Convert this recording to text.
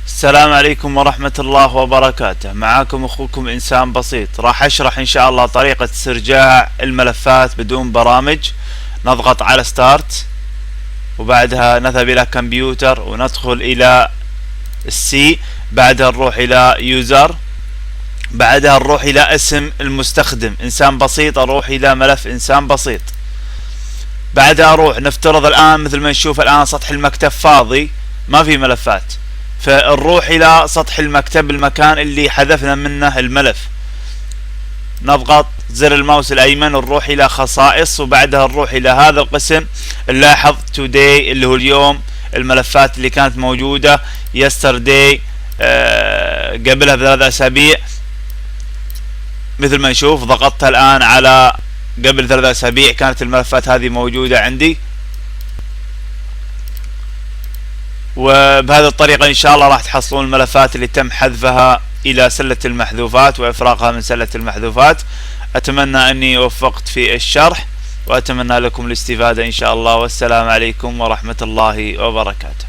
السلام عليكم ورحمة الله وبركاته. معاكم اخوكم انسان بسيط. راح اشرح ان شاء الله طريقة استرجاع الملفات بدون برامج. نضغط على ستارت وبعدها نذهب الى كمبيوتر وندخل الى السي، بعدها نروح الى يوزر، بعدها نروح الى اسم المستخدم انسان بسيط، اروح الى ملف انسان بسيط، بعدها اروح نفترض الان مثل ما نشوف الان سطح المكتب فاضي ما في ملفات، فنروح الى سطح المكتب المكان اللي حذفنا منه الملف، نضغط زر الماوس الايمن ونروح الى خصائص وبعدها نروح الى هذا القسم. نلاحظ today اللي هو اليوم، الملفات اللي كانت موجودة yesterday قبلها ب3 اسابيع مثل ما نشوف. ضغطت الان على قبل 3 اسابيع كانت الملفات هذه موجودة عندي، وبهذه الطريقة ان شاء الله راح تحصلون الملفات اللي تم حذفها الى سلة المحذوفات وافراغها من سلة المحذوفات. اتمنى اني وفقت في الشرح واتمنى لكم الاستفادة ان شاء الله، والسلام عليكم ورحمة الله وبركاته.